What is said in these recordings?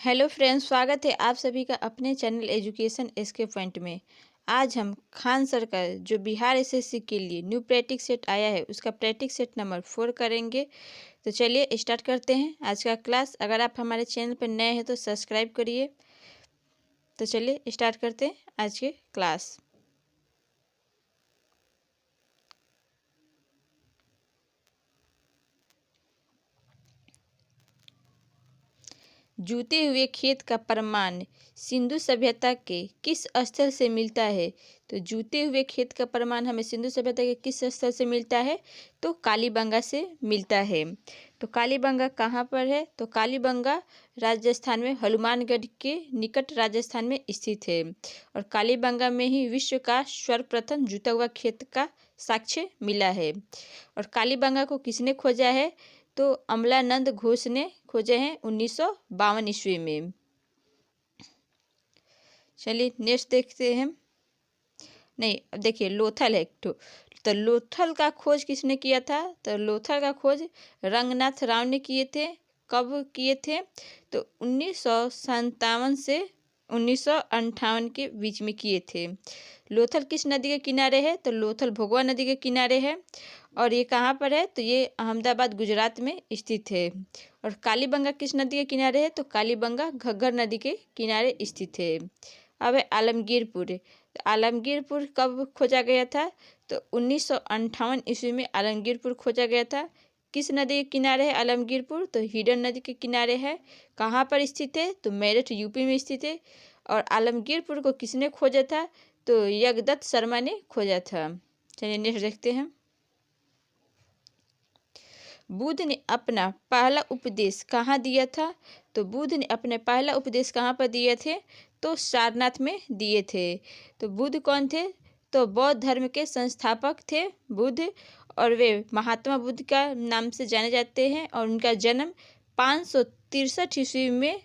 Hello friends, स्वागत है आप सभी का अपने चैनल एजुकेशन एसके पॉइंट में। आज हम खान सर का जो बिहार एसएससी के लिए न्यू प्रैक्टिस सेट आया है उसका प्रैक्टिस सेट नंबर 4 करेंगे। तो चलिए स्टार्ट करते हैं आज का क्लास। अगर आप हमारे चैनल पर नए हैं तो सब्सक्राइब करिए। तो चलिए स्टार्ट करते हैं आज के क्लास। जूते हुए खेत का प्रमाण सिंधु सभ्यता के किस स्थल से मिलता है? तो जूते हुए खेत का प्रमाण हमें सिंधु सभ्यता के किस स्थल से मिलता है? तो कालीबंगा से मिलता है। तो कालीबंगा कहाँ पर है? तो कालीबंगा राजस्थान में हनुमानगढ़ के निकट राजस्थान में स्थित है। और कालीबंगा में ही विश्व का सर्वप्रथम जूता हुआ खेत का साक्ष्य मिला है। और कालीबंगा को किसने खोजा है? तो अमलानंद घोष ने खोजे हैं 1952 ईस्वी में। चलिए नेक्स्ट देखते हैं। नहीं, अब देखिए लोथल है एक तो लोथल का खोज किसने किया था? तो लोथल का खोज रंगनाथ राव ने किए थे। कब किए थे? तो 1957 से 1958 के बीच में किए थे। लोथल किस नदी के किनारे है? तो लोथल भोगवा नदी के किनारे है। और ये कहाँ पर है? तो ये अहमदाबाद गुजरात में स्थित है। और कालीबंगा किस नदी के किनारे है? तो कालीबंगा घग्गर नदी के किनारे स्थित है। अब है आलमगीरपुर। तो आलमगीरपुर कब खोजा गया था? तो 1958 ईस्वी में आलमगीरपुर खोजा गया था। किस नदी के किनारे है आलमगीरपुर? तो हिडन नदी के किनारे है। कहाँ पर स्थित है? तो मेरठ यूपी में स्थित है। और आलमगीरपुर को किसने खोजा था? तो यज्ञदत्त शर्मा ने खोजा था। चलिए नेक्स्ट देखते हैं। बुद्ध ने अपना पहला उपदेश कहाँ दिया था? तो बुद्ध ने अपने पहला उपदेश कहाँ पर दिए थे? तो सारनाथ में दिए थे। तो बुद्ध कौन थे? तो बौद्ध धर्म के संस्थापक थे बुद्ध। और वे महात्मा बुद्ध का नाम से जाने जाते हैं। और उनका जन्म 563 ईस्वी में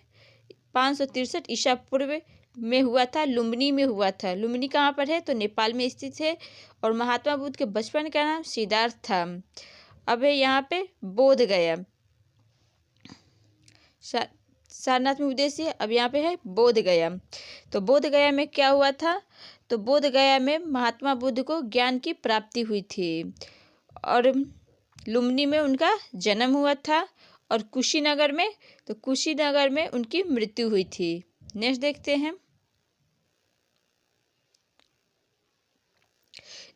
563 ईसा पूर्व में हुआ था। लुम्बिनी में हुआ था। लुम्बिनी कहाँ पर है? तो नेपाल में स्थित है। और महात्मा बुद्ध के बचपन का नाम सिद्धार्थ था। अब है यहाँ पे बोध गया। सारनाथ में उद्देश्य है। अब यहाँ पे है बोध गया। तो बोध गया में क्या हुआ था? तो बोध गया में महात्मा बुद्ध को ज्ञान की प्राप्ति हुई थी। और लुम्बिनी में उनका जन्म हुआ था। और कुशीनगर में उनकी मृत्यु हुई थी। नेक्स्ट देखते हैं।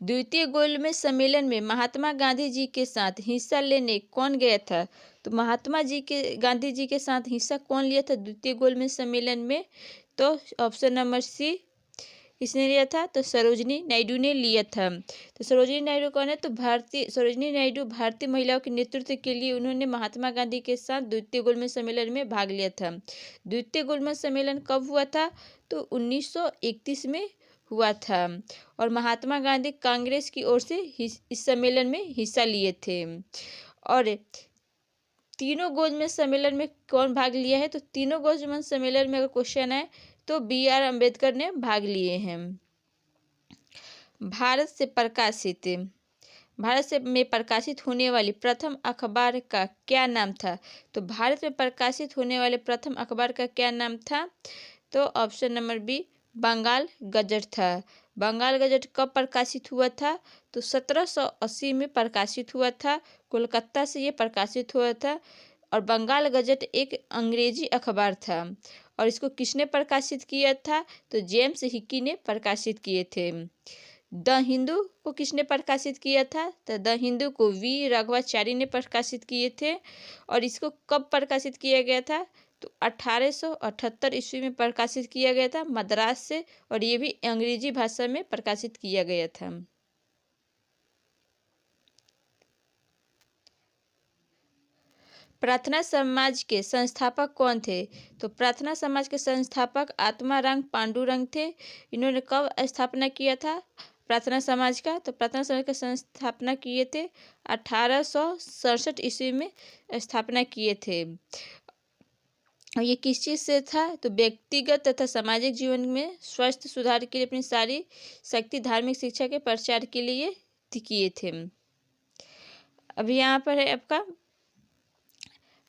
द्वितीय गोलमेज सम्मेलन में महात्मा गांधी जी के साथ हिस्सा लेने कौन गया था? तो गांधी जी के साथ हिस्सा कौन लिया था द्वितीय गोलमेज सम्मेलन में? तो ऑप्शन नंबर सी किसने लिया था? तो सरोजिनी नायडू ने लिया था। तो सरोजिनी नायडू कौन है? तो सरोजिनी नायडू भारतीय महिलाओं के नेतृत्व के लिए उन्होंने महात्मा गांधी के साथ द्वितीय गोलमेज सम्मेलन में भाग लिया था। द्वितीय गोलमेज सम्मेलन कब हुआ था? तो 1931 में हुआ था। और महात्मा गांधी कांग्रेस की ओर से इस सम्मेलन में हिस्सा लिए थे। और तीनों गोलमेज सम्मेलन में कौन भाग लिया है? तो तीनों गोलमेज सम्मेलन में अगर क्वेश्चन है तो BR अम्बेडकर ने भाग लिए हैं। भारत में प्रकाशित होने वाली प्रथम अखबार का क्या नाम था? तो भारत में प्रकाशित होने वाले प्रथम अखबार का क्या नाम था? तो option number B Bengal gazette था। बंगाल गजट कब प्रकाशित हुआ था? तो 1780 में प्रकाशित हुआ था। कोलकाता से ये प्रकाशित हुआ था। और बंगाल गजट एक अंग्रेजी अखबार था। और इसको किसने प्रकाशित किया था? तो जेम्स हिकी ने प्रकाशित किए थे। द हिंदू को किसने प्रकाशित किया था? तो द हिंदू को वी राघवाचारी ने प्रकाशित किए थे। और इसको कब प्रकाशित किया गया था? तो 1878 ईस्वी में प्रकाशित किया गया था मद्रास से। और ये भी अंग्रेजी भाषा में प्रकाशित किया गया था। प्रार्थना समाज के संस्थापक कौन थे? तो प्रार्थना समाज के संस्थापक आत्माराम पांडुरंग थे। इन्होंने कब स्थापना किया था प्रार्थना समाज का? तो प्रार्थना समाज का संस्थापना किए थे 1867 ईस्वी में स्थापना किए थे। और ये किस चीज़ से था? तो व्यक्तिगत तथा सामाजिक जीवन में स्वस्थ सुधार के लिए अपनी सारी शक्ति धार्मिक शिक्षा के प्रचार के लिए किए थे। अभी यहाँ पर है आपका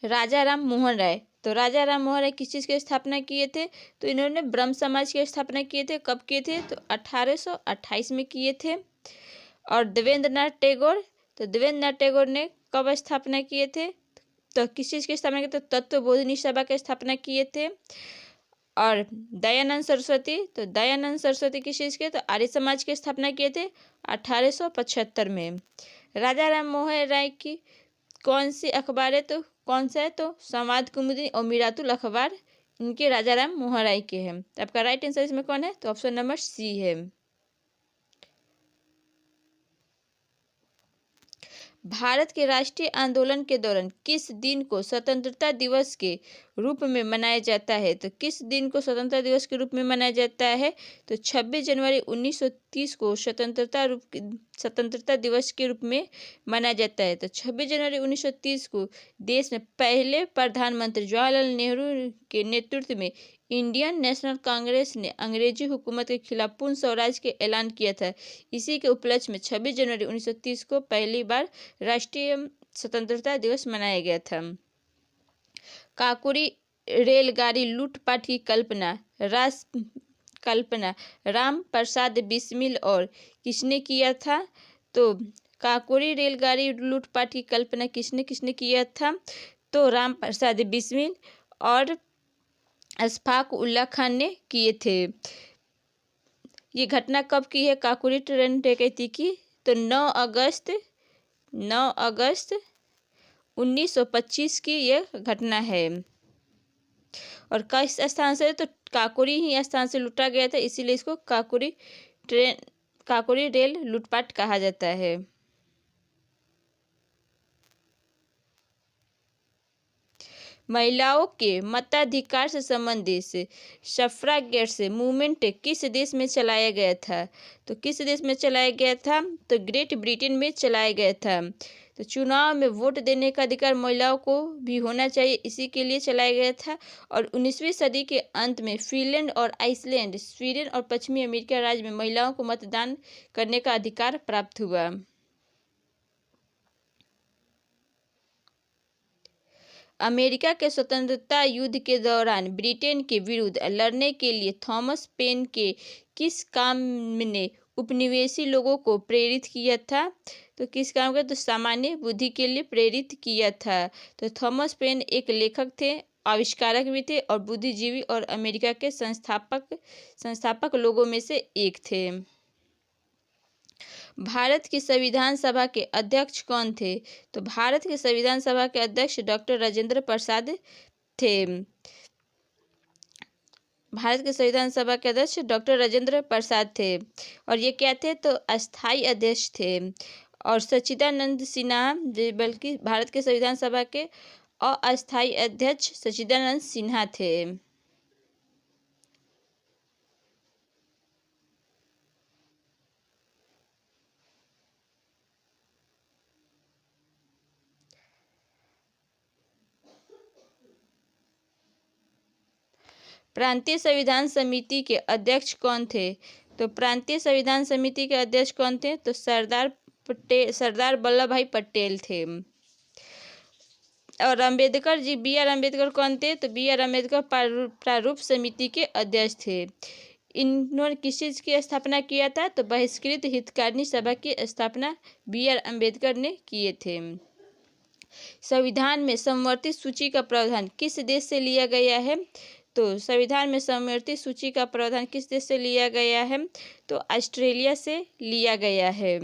राजा राम मोहन राय। तो राजा राम मोहन राय किस चीज़ की स्थापना किए थे? तो इन्होंने ब्रह्म समाज की स्थापना किए थे। कब किए थे? तो 1828 में किए थे। और देवेंद्र नाथ टैगोर, तो देवेंद्र नाथ टैगोर ने कब स्थापना किए थे? तो किस चीज़ की स्थापना किए? तो तत्वबोधिनी सभा की स्थापना किए थे। और दयानंद सरस्वती, तो दयानंद सरस्वती किस चीज़ के? तो आर्य समाज की स्थापना किए थे 1875 में। राजा राम मोहन राय की कौन सी अखबार है? तो कौन सा है? तो संवाद कुमुदी और मीरातुल अखबार इनके राजा राम मोहन राय के हैं। तो आपका राइट आंसर इसमें कौन है? तो ऑप्शन नंबर सी है। भारत के राष्ट्रीय आंदोलन के दौरान किस दिन को स्वतंत्रता दिवस के रूप में मनाया जाता है? तो किस दिन को स्वतंत्रता दिवस के रूप में मनाया जाता है? तो 26 जनवरी 1930 को स्वतंत्रता दिवस के रूप में मनाया जाता है। तो 26 जनवरी 1930 को देश में पहले प्रधानमंत्री जवाहरलाल नेहरू के नेतृत्व में इंडियन नेशनल कांग्रेस ने अंग्रेजी हुकूमत के खिलाफ पूर्ण स्वराज के ऐलान किया था। इसी के उपलक्ष्य में 26 जनवरी 1930 को पहली बार राष्ट्रीय स्वतंत्रता दिवस मनाया गया था। काकोरी रेलगाड़ी लूटपाट की कल्पना राम प्रसाद बिस्मिल और किसने किया था? तो काकोरी रेलगाड़ी लूटपाट की कल्पना किसने किसने किया था? तो राम प्रसाद बिस्मिल और अशफाक उल्लाह खान ने किए थे। ये घटना कब की है काकोरी ट्रेन डकैती की? तो 9 अगस्त 1925 की यह घटना है। और किस स्थान से? तो काकोरी ही स्थान से लूटा गया था, इसीलिए इसको काकोरी रेल लूटपाट कहा जाता है। महिलाओं के मताधिकार से संबंधित सफ्रागेट्स मूवमेंट किस देश में चलाया गया था? तो किस देश में चलाया गया था? तो ग्रेट ब्रिटेन में चलाया गया था। तो चुनाव में वोट देने का अधिकार महिलाओं को भी होना चाहिए, इसी के लिए चलाया गया था। और 19वीं सदी के अंत में फिनलैंड और आइसलैंड, स्वीडन और पश्चिमी अमेरिका राज्य में महिलाओं को मतदान करने का अधिकार प्राप्त हुआ। अमेरिका के स्वतंत्रता युद्ध के दौरान ब्रिटेन के विरुद्ध लड़ने के लिए थॉमस पेन के किस काम ने उपनिवेशी लोगों को प्रेरित किया था? तो किस काम का? तो सामान्य बुद्धि के लिए प्रेरित किया था। तो थॉमस पेन एक लेखक थे, आविष्कारक भी थे और बुद्धिजीवी और अमेरिका के संस्थापक लोगों में से एक थे। भारत की संविधान सभा के अध्यक्ष कौन थे? तो भारत के संविधान सभा के अध्यक्ष डॉक्टर राजेंद्र प्रसाद थे। भारत के संविधान सभा के अध्यक्ष डॉक्टर राजेंद्र प्रसाद थे। और ये क्या थे? तो अस्थाई अध्यक्ष थे। और सच्चिदानंद सिन्हा, बल्कि भारत के संविधान सभा के अस्थाई अध्यक्ष सच्चिदानंद सिन्हा थे। प्रांतीय संविधान समिति के अध्यक्ष कौन थे? तो प्रांतीय संविधान समिति के अध्यक्ष कौन थे? तो सरदार वल्लभ भाई पटेल थे। और अंबेडकर जी, बी आर अम्बेडकर कौन थे? तो बी आर अम्बेडकर प्रारूप समिति के अध्यक्ष थे। इन्होंने किस चीज़ की स्थापना किया था? तो बहिष्कृत हितकारिणी सभा की स्थापना बी आर अम्बेडकर ने किए थे। संविधान में समवर्ती सूची का प्रावधान किस देश से लिया गया है? तो संविधान में समवर्ती सूची का प्रावधान किस देश से लिया गया है? तो ऑस्ट्रेलिया से लिया गया है।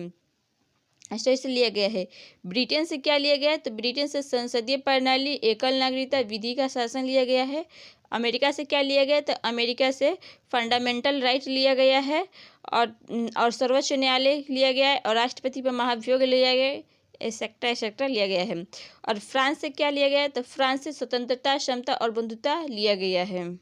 ऑस्ट्रेलिया से लिया गया है। ब्रिटेन से क्या लिया गया है? तो ब्रिटेन से संसदीय प्रणाली, एकल नागरिकता, विधि का शासन लिया गया है। अमेरिका से क्या लिया गया? तो अमेरिका से फंडामेंटल राइट लिया गया है और सर्वोच्च न्यायालय लिया गया है और राष्ट्रपति पर महाभियोग लिया गया है, एक्सेट्रा लिया गया है। और फ्रांस से क्या लिया गया है? तो फ्रांस से स्वतंत्रता, समता और बंधुता लिया गया है।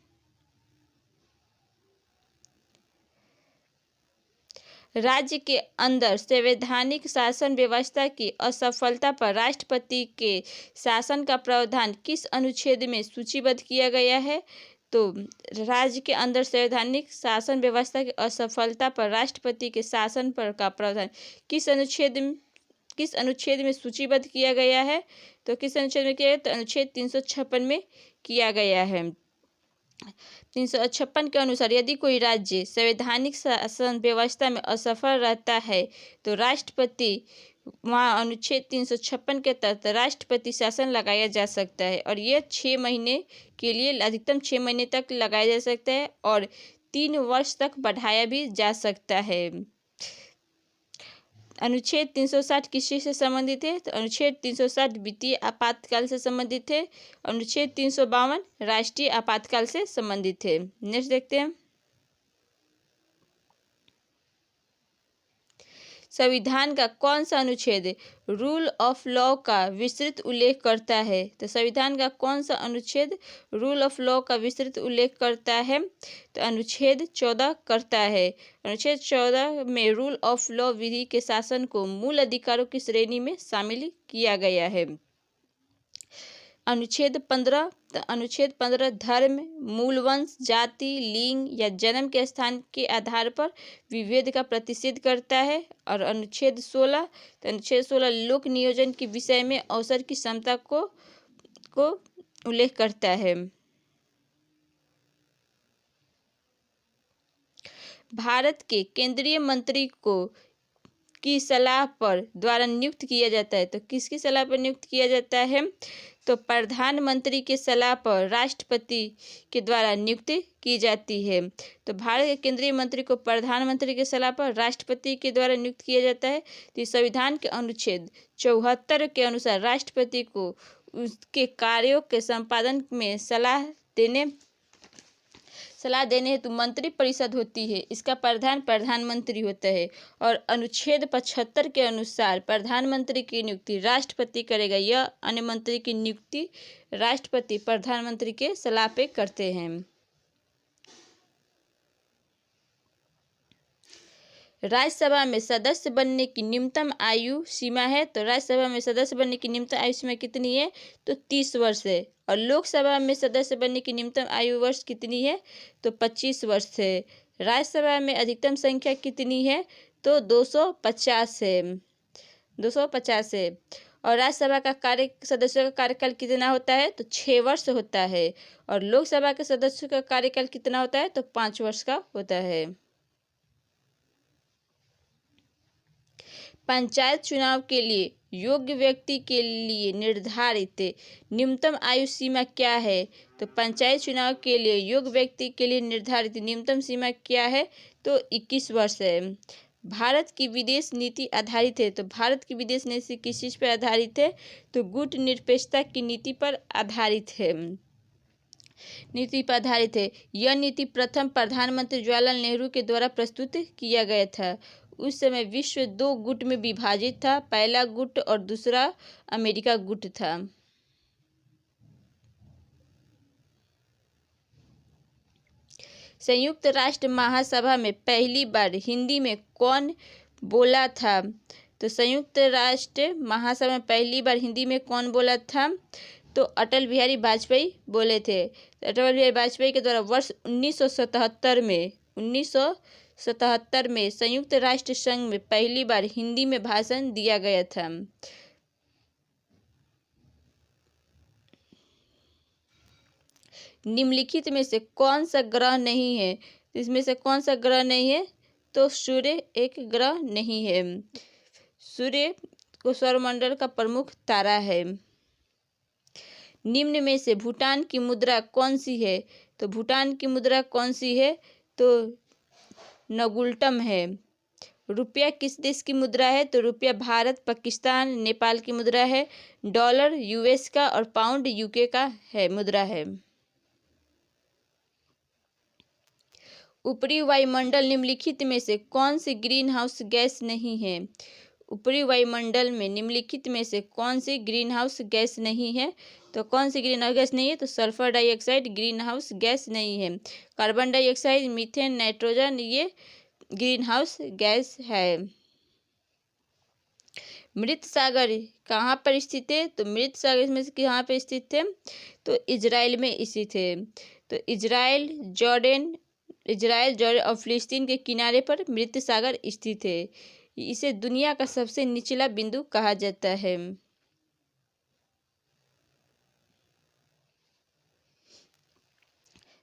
राज्य के अंदर संवैधानिक शासन व्यवस्था की असफलता पर राष्ट्रपति के शासन का प्रावधान किस अनुच्छेद में सूचीबद्ध किया गया है? तो राज्य के अंदर संवैधानिक शासन व्यवस्था की असफलता पर राष्ट्रपति के शासन पर का प्रावधान किस किस अनुच्छेद में सूचीबद्ध किया गया है? तो किस अनुच्छेद में किया गया? तो अनुच्छेद 356 में किया गया है। 356 के अनुसार यदि कोई राज्य संवैधानिक शासन व्यवस्था में असफल रहता है तो राष्ट्रपति वहाँ अनुच्छेद 356 के तहत राष्ट्रपति शासन लगाया जा सकता है और यह 6 महीने के लिए अधिकतम 6 महीने तक लगाया जा सकता है और 3 वर्ष तक बढ़ाया भी जा सकता है। अनुच्छेद 360 किसी से संबंधित है? तो अनुच्छेद 360 वित्तीय आपातकाल से संबंधित है। अनुच्छेद 352 राष्ट्रीय आपातकाल से संबंधित है। नेक्स्ट देखते हैं। संविधान का कौन सा अनुच्छेद रूल ऑफ लॉ का विस्तृत उल्लेख करता है? तो संविधान का कौन सा अनुच्छेद रूल ऑफ लॉ का विस्तृत उल्लेख करता है? तो अनुच्छेद 14 करता है। अनुच्छेद 14 में रूल ऑफ लॉ विधि के शासन को मूल अधिकारों की श्रेणी में शामिल किया गया है। अनुच्छेद 15 धर्म, मूल वंश, जाति, लिंग या जन्म के स्थान के आधार पर विभेद का प्रतिषेध करता है। और अनुच्छेद 16 लोक नियोजन के विषय में अवसर की समता को उल्लेख करता है। भारत के केंद्रीय मंत्री को की सलाह पर द्वारा नियुक्त किया जाता है। तो किसकी सलाह पर नियुक्त किया जाता है? तो प्रधानमंत्री के सलाह पर राष्ट्रपति के द्वारा नियुक्ति की जाती है। तो भारत के केंद्रीय मंत्री को प्रधानमंत्री के सलाह पर राष्ट्रपति के द्वारा नियुक्त किया जाता है। तो संविधान के अनुच्छेद 74 के अनुसार राष्ट्रपति को उसके कार्यों के संपादन में सलाह देने हेतु मंत्री परिषद होती है। इसका प्रधानमंत्री होता है। और अनुच्छेद 75 के अनुसार प्रधानमंत्री की नियुक्ति राष्ट्रपति करेगा। यह अन्य मंत्री की नियुक्ति राष्ट्रपति प्रधानमंत्री के सलाह पे करते हैं। राज्यसभा में सदस्य बनने की न्यूनतम आयु सीमा है। तो राज्यसभा में सदस्य बनने की न्यूनतम आयु सीमा कितनी है? तो 30 वर्ष है। और लोकसभा में सदस्य बनने की न्यूनतम आयु वर्ष कितनी है? तो 25 वर्ष है। राज्यसभा में अधिकतम संख्या कितनी है? तो 250 है। 250 है। और राज्यसभा का सदस्यों का कार्यकाल कितना होता है? तो 6 वर्ष होता है। और लोकसभा के सदस्यों का कार्यकाल कितना होता है? तो 5 वर्ष का होता है। पंचायत चुनाव के लिए योग्य व्यक्ति के लिए निर्धारित न्यूनतम आयु सीमा क्या है? तो पंचायत चुनाव के लिए योग्य व्यक्ति के लिए निर्धारित न्यूनतम सीमा क्या है? तो 21 वर्ष है। भारत की विदेश नीति आधारित है। तो भारत की विदेश नीति किस चीज पर आधारित है? तो गुटनिरपेक्षता की नीति पर आधारित है। यह नीति प्रथम प्रधानमंत्री जवाहरलाल नेहरू के द्वारा प्रस्तुत किया गया था। उस समय विश्व 2 गुट में विभाजित था। पहला गुट और दूसरा अमेरिका गुट था। संयुक्त राष्ट्र महासभा में पहली बार हिंदी में कौन बोला था? तो संयुक्त राष्ट्र महासभा में पहली बार हिंदी में कौन बोला था? तो अटल बिहारी वाजपेयी बोले थे। अटल बिहारी वाजपेयी के द्वारा वर्ष 1977 में संयुक्त राष्ट्र संघ में पहली बार हिंदी में भाषण दिया गया था। निम्नलिखित में से कौन सा ग्रह नहीं है? इसमें से कौन सा ग्रह नहीं है? तो सूर्य एक ग्रह नहीं है। सूर्य को सौरमंडल का प्रमुख तारा है। निम्न में से भूटान की मुद्रा कौन सी है? तो भूटान की मुद्रा कौन सी है? तो नगुल्टम है। रुपया किस देश की मुद्रा है? तो रुपया भारत, पाकिस्तान, नेपाल की मुद्रा है। डॉलर यूएस का और पाउंड यूके का है मुद्रा है। ऊपरी वायुमंडल निम्नलिखित में से कौन सी ग्रीन हाउस गैस नहीं है? ऊपरी वायुमंडल में निम्नलिखित में से कौन सी ग्रीन हाउस गैस नहीं है? तो कौन सी ग्रीन हाउस गैस नहीं है? तो sulphur dioxide green house gas नहीं है। कार्बन डाइऑक्साइड, मीथेन, नाइट्रोजन ये ग्रीन हाउस गैस है। मृत सागर कहाँ पर स्थित है? तो मृत सागर में से कहाँ पर स्थित है? तो इजराइल में स्थित है। तो इजराइल, जॉर्डन और फिलिस्तीन के किनारे पर मृत सागर स्थित है। इसे दुनिया का सबसे निचला बिंदु कहा जाता है।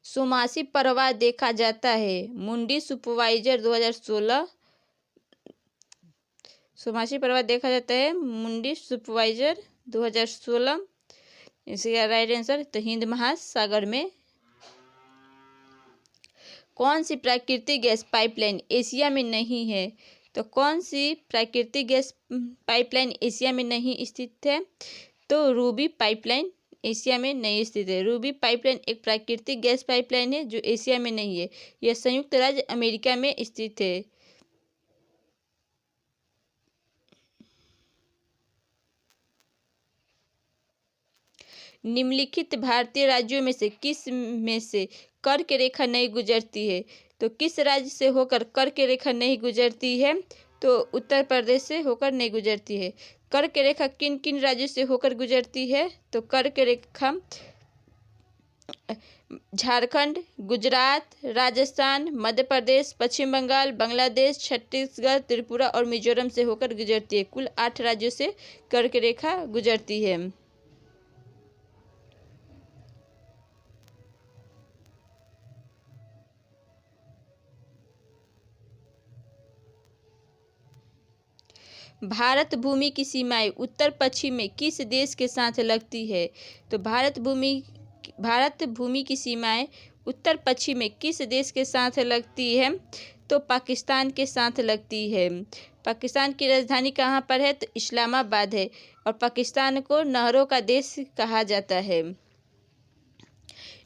सोमासी प्रवाह देखा जाता है। मुंडी सुपरवाइजर 2016। सोमासी प्रवाह देखा जाता है मुंडी सुपरवाइजर 2016। इसका राइट आंसर तो हिंद महासागर में। कौन सी प्राकृतिक गैस पाइपलाइन एशिया में नहीं है? तो कौन सी प्राकृतिक गैस पाइपलाइन एशिया में नहीं स्थित है? तो रूबी पाइपलाइन एशिया में नहीं स्थित है। रूबी पाइपलाइन एक प्राकृतिक गैस पाइपलाइन है जो एशिया में नहीं है। यह संयुक्त राज्य अमेरिका में स्थित है। निम्नलिखित भारतीय राज्यों में से किस में से कर्क रेखा नहीं गुजरती है? तो किस राज्य से होकर कर्क रेखा नहीं गुजरती है? तो उत्तर प्रदेश से होकर नहीं गुजरती है। कर्क रेखा किन किन राज्यों से होकर गुजरती है? तो कर्क रेखा झारखंड, गुजरात, राजस्थान, मध्य प्रदेश, पश्चिम बंगाल, बांग्लादेश, छत्तीसगढ़, त्रिपुरा और मिजोरम से होकर गुजरती है। कुल 8 राज्यों से कर्क रेखा गुजरती है। भारत भूमि की सीमाएं उत्तर पश्चिम में किस देश के साथ लगती है? तो भारत भूमि की सीमाएं उत्तर पश्चिम में किस देश के साथ लगती है? तो पाकिस्तान के साथ लगती है। पाकिस्तान की राजधानी कहाँ पर है? तो इस्लामाबाद है। और पाकिस्तान को नहरों का देश कहा जाता है।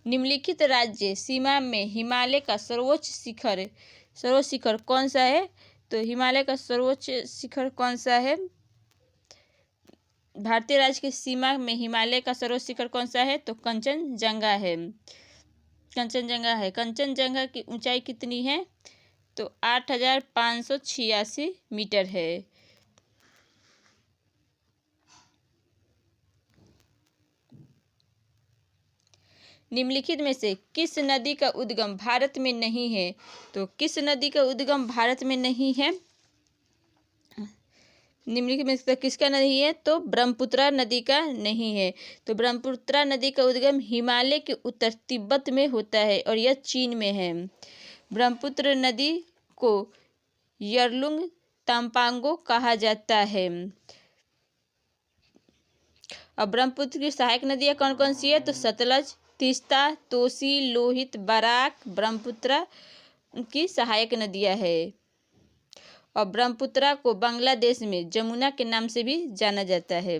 निम्नलिखित राज्य सीमा में हिमालय का सर्वोच्च शिखर कौन सा है? तो हिमालय का सर्वोच्च शिखर कौन सा है? भारतीय राज्य की सीमा में हिमालय का सर्वोच्च शिखर कौन सा है? तो कंचनजंगा है। कंचनजंगा की ऊंचाई कितनी है? तो 8,586 मीटर है। निम्नलिखित में से किस नदी का उद्गम भारत में नहीं है? तो किस नदी का उद्गम भारत में नहीं है? निम्नलिखित में से किसका नहीं है? तो ब्रह्मपुत्र नदी का नहीं है। तो ब्रह्मपुत्र नदी का उद्गम हिमालय के उत्तर तिब्बत में होता है और यह चीन में है। ब्रह्मपुत्र नदी को यरलुंग ताम्पांगो कहा जाता है। और ब्रह्मपुत्र की सहायक नदियाँ कौन कौन सी है? तो सतलज, तीस्ता, तोसी, लोहित, बराक ब्रह्मपुत्र की सहायक नदियाँ है। और ब्रह्मपुत्र को बांग्लादेश में जमुना के नाम से भी जाना जाता है।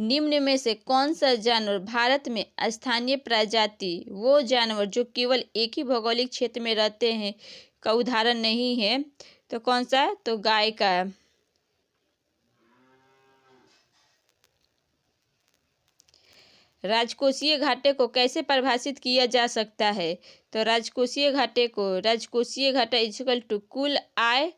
निम्न में से कौन सा जानवर भारत में स्थानीय प्रजाति वो जानवर जो केवल एक ही भौगोलिक क्षेत्र में रहते हैं का उदाहरण नहीं है? तो कौन सा? तो गाय का। राजकोषीय घाटे को कैसे परिभाषित किया जा सकता है? तो राजकोषीय घाटा इक्वल टू कुल आय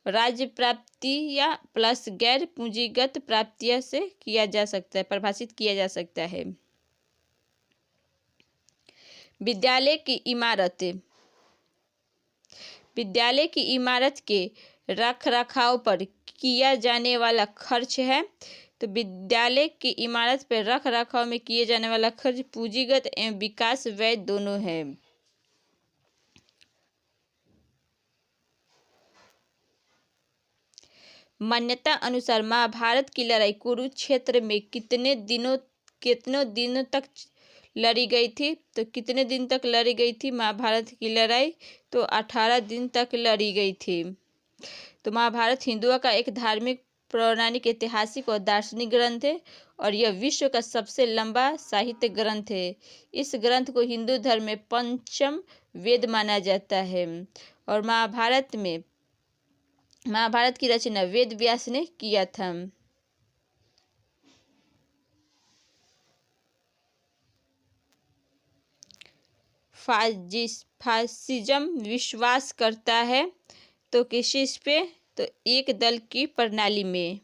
राज्य प्राप्तियां प्लस गैर पूंजीगत प्राप्तियां से किया जा सकता है, परिभाषित किया जा सकता है। विद्यालय की इमारत के रख रखाव पर किया जाने वाला खर्च है। तो विद्यालय की इमारत पर रख रखाव में किए जाने वाला खर्च पूंजीगत एवं विकास व्यय दोनों है। मान्यता अनुसार महाभारत की लड़ाई कुरुक्षेत्र में कितने दिनों तक लड़ी गई थी? तो कितने दिन तक लड़ी गई थी महाभारत की लड़ाई? तो 18 दिन तक लड़ी गई थी। तो महाभारत हिंदुओं का एक धार्मिक, पौराणिक, ऐतिहासिक और दार्शनिक ग्रंथ है और यह विश्व का सबसे लंबा साहित्य ग्रंथ है। इस ग्रंथ को हिंदू धर्म में पंचम वेद माना जाता है। और महाभारत की रचना वेद व्यास ने किया था। फासिज्म विश्वास करता है तो किस पे? तो एक दल की प्रणाली में।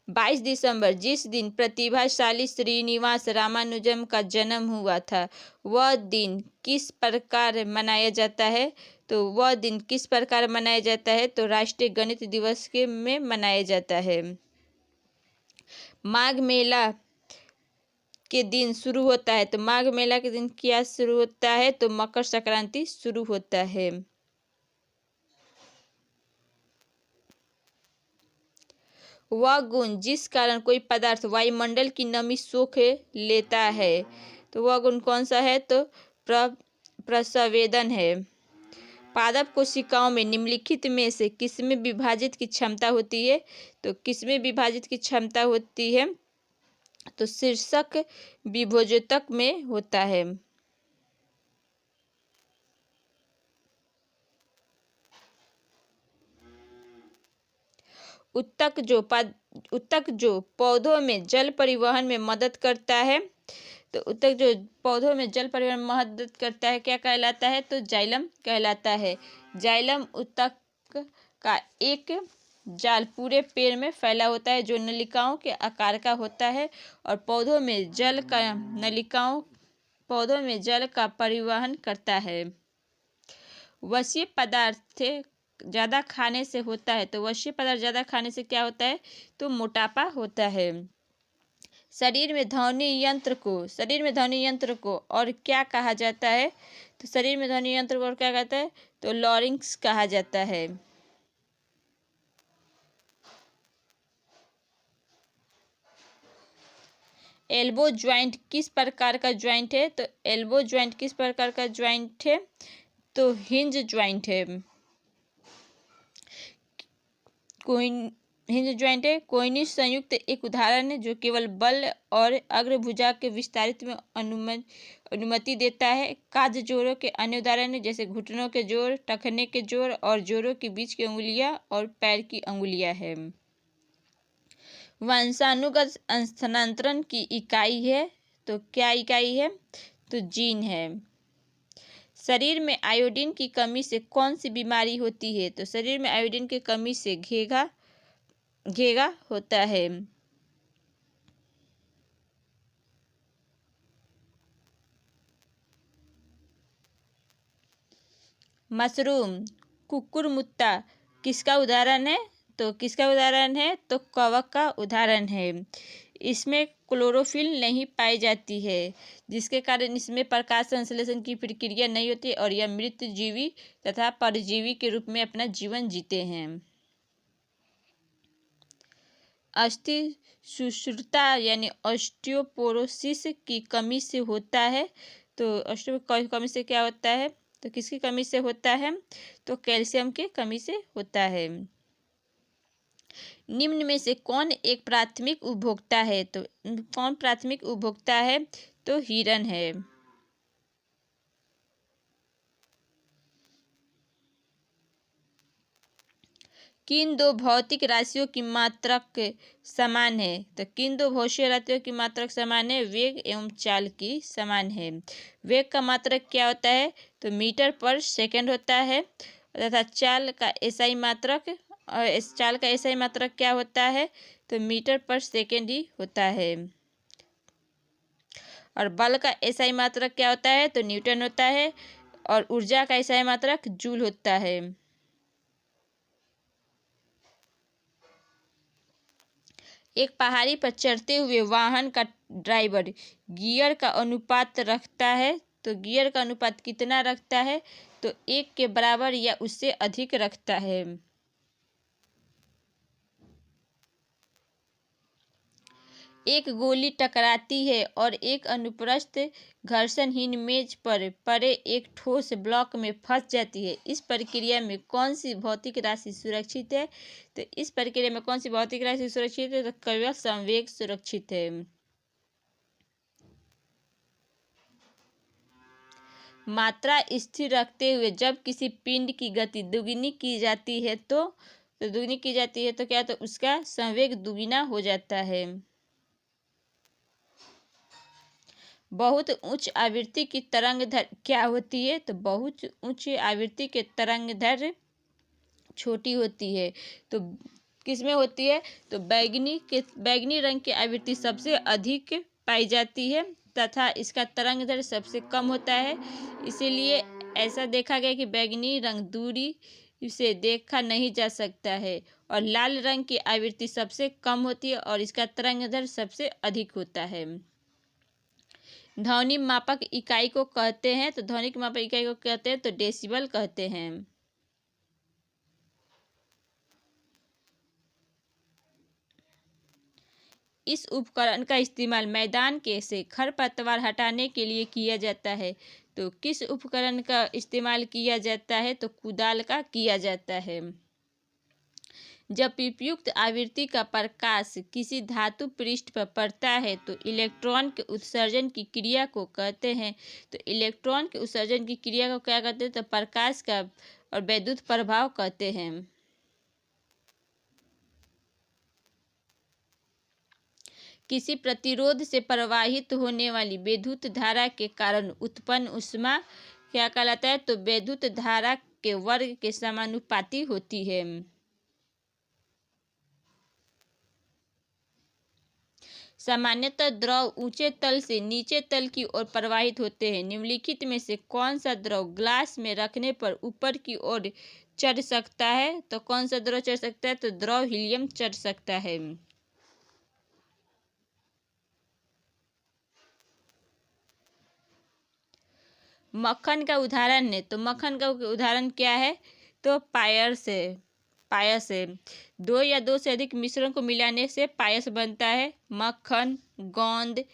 22 दिसंबर जिस दिन प्रतिभाशाली श्रीनिवास रामानुजम का जन्म हुआ था वह दिन किस प्रकार मनाया जाता है? तो वह दिन किस प्रकार मनाया जाता है? तो राष्ट्रीय गणित दिवस के में मनाया जाता है। माघ मेला के दिन शुरू होता है, तो माघ मेला के दिन क्या शुरू होता है? तो मकर संक्रांति शुरू होता है। वह गुण जिस कारण कोई पदार्थ वायुमंडल की नमी सोख लेता है, तो वह गुण कौन सा है? तो प्रसवेदन है। पादप कोशिकाओं में निम्नलिखित में से किसमें विभाजित की क्षमता होती है? तो किसमें विभाजित की क्षमता होती है? तो शीर्षक विभोजक में होता है। उत्तक जो पौधों में जल परिवहन में मदद करता है, तो उत्तक जो पौधों में जल परिवहन में मदद करता है क्या कहलाता है? तो जाइलम कहलाता है। जाइलम उत्तक का एक जाल पूरे पेड़ में फैला होता है जो नलिकाओं के आकार का होता है और पौधों में जल का परिवहन करता है। वसीय पदार्थ ज़्यादा खाने से होता है, तो वसीय पदार्थ ज़्यादा खाने से क्या होता है? तो मोटापा होता है। शरीर में ध्वनि यंत्र को और क्या कहा जाता है? तो शरीर में ध्वनि यंत्र को और क्या कहता है? तो लॉरिंक्स कहा जाता है। एल्बो ज्वाइंट किस प्रकार का ज्वाइंट है? तो एल्बो ज्वाइंट किस प्रकार का ज्वाइंट है? तो हिंज ज्वाइंट है। हिंज ज्वाइंट है। कोइनी संयुक्त एक उदाहरण है जो केवल बल और अग्रभुजा के विस्तारित में अनुमति देता है। काज जोड़ों के अन्य उदाहरण है जैसे घुटनों के जोड़, टखने के जोड़ और जोड़ों के बीच की अंगुलियां और पैर की अंगुलियां है। वंशानुगत स्थानांतरण की इकाई है, तो क्या इकाई है? तो जीन है। शरीर में आयोडीन की कमी से कौन सी बीमारी होती है? तो शरीर में आयोडीन की कमी से घेगा होता है। मशरूम कुकुरमुत्ता किसका उदाहरण है? तो किसका उदाहरण है? तो कवक का उदाहरण है। इसमें क्लोरोफिल नहीं पाई जाती है जिसके कारण इसमें प्रकाश संश्लेषण की प्रक्रिया नहीं होती और यह मृत जीवी तथा परजीवी के रूप में अपना जीवन जीते हैं। अस्थि सुषुप्तता यानी ऑस्टियोपोरोसिस की कमी से होता है, तो ऑस्टियो कमी से क्या होता है? तो किसकी कमी से होता है? तो कैल्शियम की कमी से होता है। निम्न में से कौन एक प्राथमिक उपभोक्ता है? तो कौन प्राथमिक उपभोक्ता है? तो हिरण है। किन दो भौतिक राशियों की मात्रक समान है? तो किन दो भौतिक राशियों की मात्रक समान है? वेग एवं चाल की समान है। वेग का मात्रक क्या होता है? तो मीटर पर सेकंड होता है तथा चाल का एसआई मात्रक क्या होता है? तो मीटर पर सेकंड ही होता है। और बल का एसआई मात्रक क्या होता है? तो न्यूटन होता है और ऊर्जा का एसआई मात्रक जूल होता है। एक पहाड़ी पर चढ़ते हुए वाहन का ड्राइवर गियर का अनुपात रखता है, तो गियर का अनुपात कितना रखता है? तो 1 के बराबर या उससे अधिक रखता है। एक गोली टकराती है और एक अनुप्रस्थ घर्षणहीन मेज पर पड़े एक ठोस ब्लॉक में फंस जाती है। इस प्रक्रिया में कौन सी भौतिक राशि सुरक्षित है? तो इस प्रक्रिया में कौन सी भौतिक राशि सुरक्षित है? तो केवल संवेग सुरक्षित है। मात्रा स्थिर रखते हुए जब किसी पिंड की गति दुगुनी की जाती है तो क्या? तो उसका संवेग दुगुना हो जाता है। बहुत उच्च आवृत्ति की तरंगदैर्घ्य क्या होती है? तो बहुत उच्च आवृत्ति के तरंगदैर्घ्य छोटी होती है। तो किसमें होती है? तो बैगनी रंग की आवृत्ति सबसे अधिक पाई जाती है तथा इसका तरंगदैर्घ्य सबसे कम होता है। इसीलिए ऐसा देखा गया कि बैंगनी रंग दूरी से देखा नहीं जा सकता है और लाल रंग की आवृत्ति सबसे कम होती है और इसका तरंगदैर्ध्य सबसे अधिक होता है। ध्वनि मापक इकाई को कहते हैं, तो ध्वनि मापक इकाई को कहते हैं तो डेसिबल कहते हैं। इस उपकरण का इस्तेमाल मैदान के से खरपतवार हटाने के लिए किया जाता है। तो किस उपकरण का इस्तेमाल किया जाता है, तो कुदाल का किया जाता है। जब उपयुक्त आवृत्ति का प्रकाश किसी धातु पृष्ठ पर पड़ता है तो इलेक्ट्रॉन के उत्सर्जन की क्रिया को कहते हैं। तो इलेक्ट्रॉन के उत्सर्जन की क्रिया को क्या कहते हैं, तो प्रकाश का और विद्युत प्रभाव कहते हैं। किसी प्रतिरोध से प्रवाहित होने वाली विद्युत धारा के कारण उत्पन्न ऊष्मा क्या कहलाता है, तो विद्युत धारा के वर्ग के समानुपाती होती है। सामान्यतः द्रव ऊंचे तल से नीचे तल की ओर प्रवाहित होते हैं। निम्नलिखित में से कौन सा द्रव ग्लास में रखने पर ऊपर की ओर चढ़ सकता है, तो कौन सा द्रव चढ़ सकता है, तो द्रव हीलियम चढ़ सकता है। मक्खन का उदाहरण है, तो मक्खन का उदाहरण क्या है, तो पायस है। दो या दो से अधिक मिश्रण को मिलाने से पायस बनता है। मक्खन, गोंद,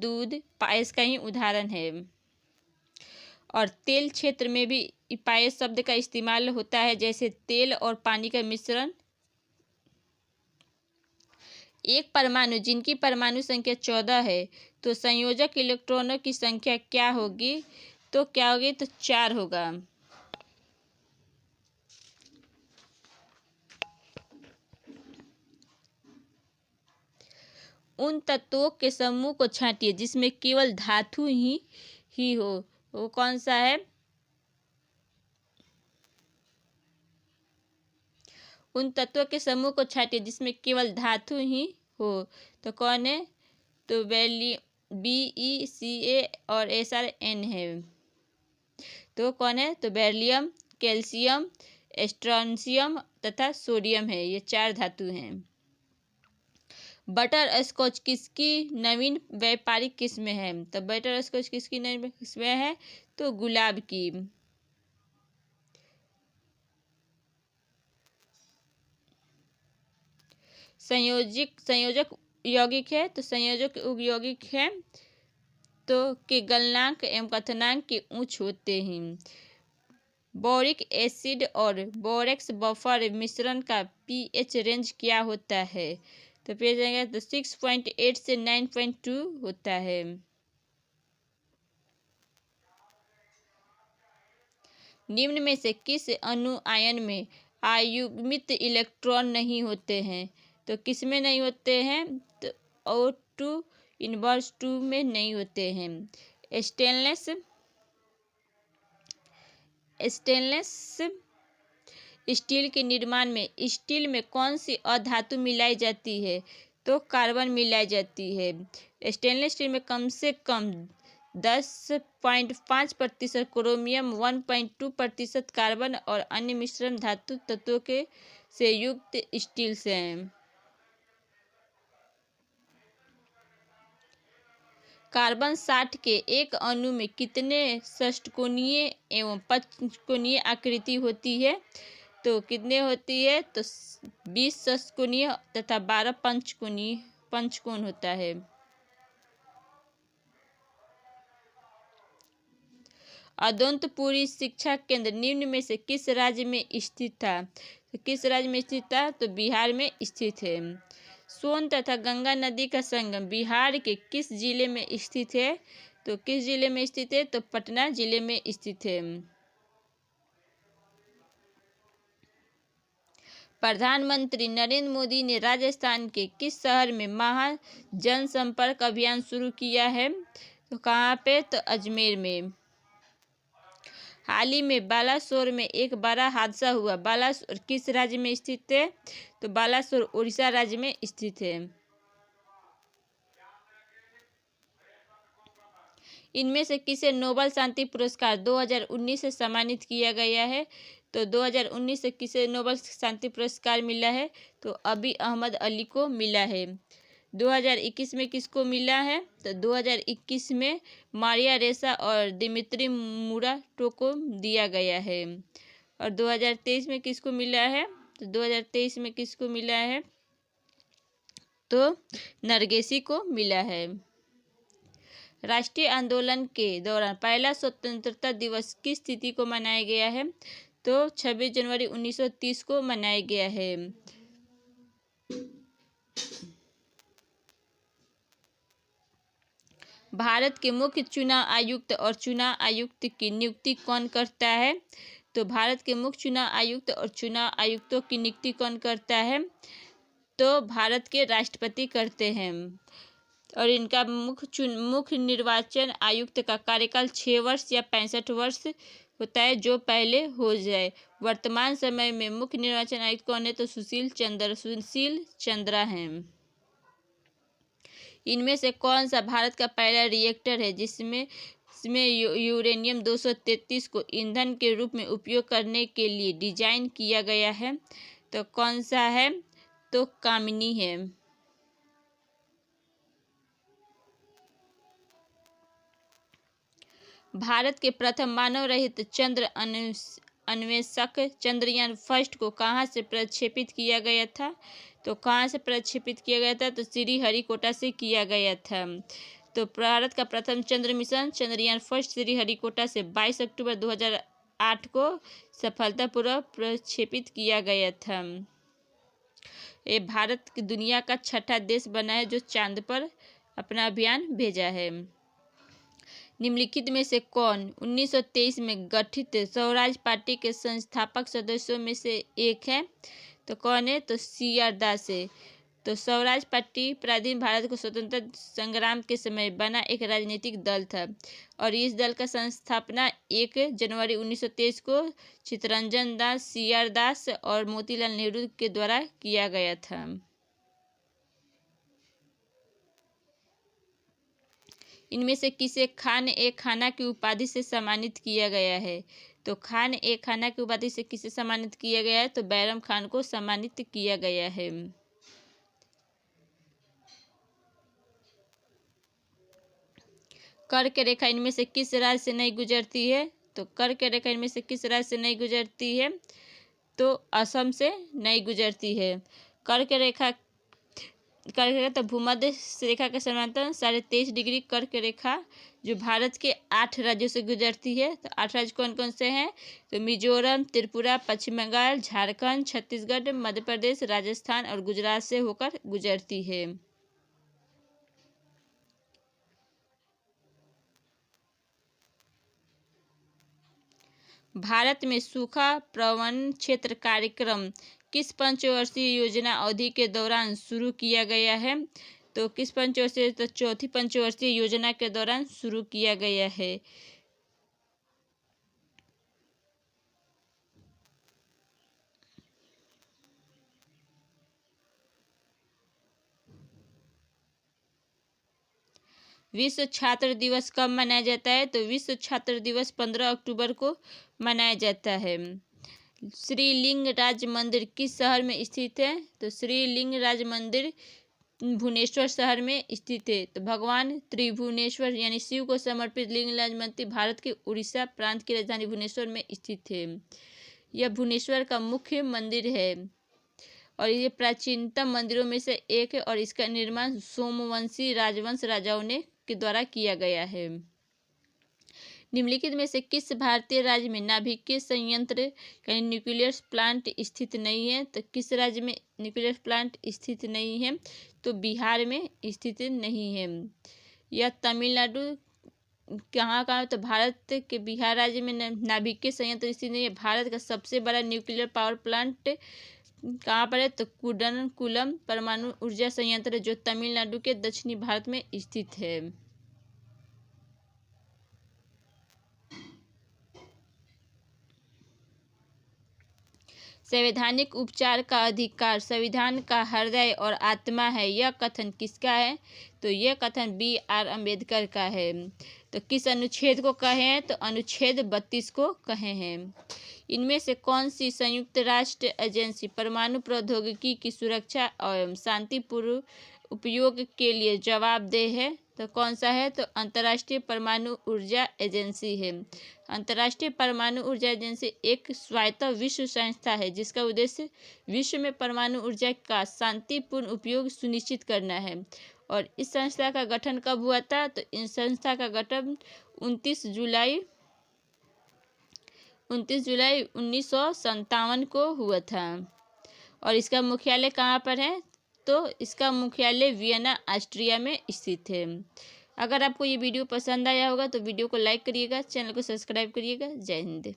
दूध पायस का ही उदाहरण है। और तेल क्षेत्र में भी पायस शब्द का इस्तेमाल होता है, जैसे तेल और पानी का मिश्रण। एक परमाणु जिनकी परमाणु संख्या 14 है, तो संयोजक इलेक्ट्रॉनों की संख्या क्या होगी, तो 4 होगा। उन तत्वों के समूह को छांटिए जिसमें केवल धातु ही हो, वो कौन सा है। उन तत्वों के समूह को छांटिए जिसमें केवल धातु ही हो, तो कौन है, तो BeCa और SrN है। तो कौन है, तो बेरिलियम, कैल्शियम, स्ट्रोंशियम तथा सोडियम है। ये 4 धातु हैं। बटर स्कॉच किसकी नवीन व्यापारिक किस्म है, तो बटर स्कॉच किसकी नवीन किस्म है, तो गुलाब की। संयोजक यौगिक है, तो संयोजक यौगिक है तो के गलनांक एवं क्वथनांक के उच्च होते हैं। बोरिक एसिड और बोरेक्स बफर मिश्रण का pH रेंज क्या होता है, तो pH रेंज तो 6.8 से 9.2 होता है। निम्न में से किस अणु आयन में आयुग्मित इलेक्ट्रॉन नहीं होते हैं, तो किस में नहीं होते हैं, तो O2 इनवर्स 2 में नहीं होते हैं। स्टेनलेस स्टील के निर्माण में स्टील में कौन सी अधातु मिलाई जाती है, तो कार्बन मिलाई जाती है। स्टेनलेस स्टील में कम से कम 10.5% क्रोमियम, 1.2% कार्बन और अन्य मिश्रण धातु तत्वों के से युक्त स्टील से हैं। कार्बन 60 के एक अणु में कितने षटकोणीय एवं पंचकोणीय आकृति होती है, तो कितने होती है, तो 20 षटकोणीय तथा 12 पंचकोण होता है। अदंतपुरी शिक्षा केंद्र निम्न में से किस राज्य में स्थित था, तो किस राज्य में स्थित था, तो बिहार में स्थित है। सोन तथा गंगा नदी का संगम बिहार के किस जिले में स्थित है, तो किस जिले में स्थित है, तो पटना जिले में स्थित है। प्रधानमंत्री नरेंद्र मोदी ने राजस्थान के किस शहर में महा जनसंपर्क अभियान शुरू किया है, तो कहाँ पे, तो अजमेर में। हाल ही में बालासोर में एक बड़ा हादसा हुआ। बालासोर किस राज्य में स्थित है, तो बालासोर उड़ीसा राज्य में स्थित है। इनमें से किसे नोबेल शांति पुरस्कार 2019 से सम्मानित किया गया है? तो 2019 से किसे नोबेल शांति पुरस्कार मिला है? तो अबी अहमद अली को मिला है। 2021 में किसको मिला है? तो 2021 में मारिया रेसा और दिमित्री मुराटो को दिया गया है। और 2023 में किसको मिला है? तो 2023 में किसको मिला है? तो नरगिसी को मिला है। राष्ट्रीय आंदोलन के दौरान पहला स्वतंत्रता दिवस किस तिथि को मनाया गया है? तो 26 जनवरी 1930 को मनाया गया है। भारत के मुख्य चुनाव आयुक्त और चुनाव आयुक्त की नियुक्ति कौन करता है? तो भारत के मुख्य चुनाव आयुक्त और चुनाव आयुक्तों की नियुक्ति कौन करता है? तो भारत के राष्ट्रपति करते हैं। और इनका मुख्य निर्वाचन आयुक्त का कार्यकाल 6 वर्ष या 65 वर्ष होता है, जो पहले हो जाए। वर्तमान समय में मुख्य निर्वाचन आयुक्त कौन है? तो सुशील चंद्रा हैं। इनमें से कौन सा भारत का पहला रिएक्टर है जिसमें यूरेनियम 233 को ईंधन के रूप में उपयोग करने के लिए डिजाइन किया गया है? तो कौन सा है? तो कामिनी है। भारत के प्रथम मानव रहित चंद्र अन्वेषक चंद्रयान फर्स्ट को कहाँ से प्रक्षेपित किया गया था? तो कहाँ से प्रक्षेपित किया गया था? तो श्रीहरिकोटा से किया गया था। तो भारत का प्रथम चंद्र मिशन चंद्रयान फर्स्ट श्रीहरिकोटा से 22 अक्टूबर 2008 को सफलतापूर्वक प्रक्षेपित किया गया था। ये भारत की दुनिया का छठा देश बना है जो चांद पर अपना अभियान भेजा है। निम्नलिखित में से कौन 1923 में गठित स्वराज पार्टी के संस्थापक सदस्यों में से एक है? तो कौन है? तो सी.आर. दास है। तो स्वराज पार्टी प्राचीन भारत को स्वतंत्रता संग्राम के समय बना एक राजनीतिक दल था और इस दल का संस्थापना 1 जनवरी 1923 को चित्तरंजन दास, सी.आर. दास और मोतीलाल नेहरू के द्वारा किया गया था। इनमें से किसे खान ए खाना की उपाधि से सम्मानित किया गया है? तो खान ए खाना की उपाधि से किसे सम्मानित किया गया है? तो बैरम खान को सम्मानित किया गया है। कर्क रेखा इनमें से किस राज्य से नहीं गुजरती है? तो कर्क रेखा इनमें से किस राज्य से नहीं गुजरती है? तो असम से नहीं गुजरती है। कर्क रेखा तो भूमध्य रेखा के समांतर 23.5 डिग्री कर्क रेखा जो भारत के 8 राज्यों से गुजरती है। तो 8 राज्य कौन कौन से हैं? तो मिजोरम, त्रिपुरा, पश्चिम बंगाल, झारखंड, छत्तीसगढ़, मध्य प्रदेश, राजस्थान और गुजरात से होकर गुजरती है। भारत में सूखा प्रबंधन क्षेत्र कार्यक्रम किस पंचवर्षीय योजना अवधि के दौरान शुरू किया गया है? तो किस पंचवर्षीय? तो चौथी पंचवर्षीय योजना के दौरान शुरू किया गया है। विश्व छात्र दिवस कब मनाया जाता है? तो विश्व छात्र दिवस 15 अक्टूबर को मनाया जाता है। श्रीलिंगराज मंदिर किस शहर में स्थित है? तो श्रीलिंगराज मंदिर भुवनेश्वर शहर में स्थित है। तो भगवान त्रिभुवनेश्वर यानी शिव को समर्पित लिंगराज मंदिर भारत के उड़ीसा प्रांत की राजधानी भुवनेश्वर में स्थित है। यह भुवनेश्वर का मुख्य मंदिर है और ये प्राचीनतम मंदिरों में से एक है और इसका निर्माण सोमवंशी राजवंश राजाओं ने के द्वारा किया गया है। निम्नलिखित में से किस भारतीय राज्य में नाभिकीय संयंत्र यानी न्यूक्लियर प्लांट स्थित नहीं है? तो किस राज्य में न्यूक्लियर प्लांट स्थित नहीं है? तो बिहार में स्थित नहीं है। यह तमिलनाडु कहाँ का? तो भारत के बिहार राज्य में नाभिकीय संयंत्र स्थित नहीं है। भारत का सबसे बड़ा न्यूक्लियर पावर प्लांट कहाँ पर है? तो कुडनकुलम परमाणु ऊर्जा संयंत्र जो तमिलनाडु के दक्षिणी भारत में स्थित है। संवैधानिक उपचार का अधिकार संविधान का हृदय और आत्मा है। यह कथन किसका है? तो यह कथन B.R. अम्बेडकर का है। तो किस अनुच्छेद को कहे हैं? तो अनुच्छेद 32 को कहे हैं। इनमें से कौन सी संयुक्त राष्ट्र एजेंसी परमाणु प्रौद्योगिकी की सुरक्षा और शांतिपूर्ण उपयोग के लिए जवाबदेह है? तो कौन सा है? तो अंतर्राष्ट्रीय परमाणु ऊर्जा एजेंसी है। अंतर्राष्ट्रीय परमाणु ऊर्जा एजेंसी एक स्वायत्त विश्व संस्था है जिसका उद्देश्य विश्व में परमाणु ऊर्जा का शांतिपूर्ण उपयोग सुनिश्चित करना है। और इस संस्था का गठन कब हुआ था? तो इस संस्था का गठन 29 जुलाई 1957 को हुआ था। और इसका मुख्यालय कहाँ पर है? तो इसका मुख्यालय वियना ऑस्ट्रिया में स्थित है। अगर आपको ये वीडियो पसंद आया होगा तो वीडियो को लाइक करिएगा, चैनल को सब्सक्राइब करिएगा। जय हिंद।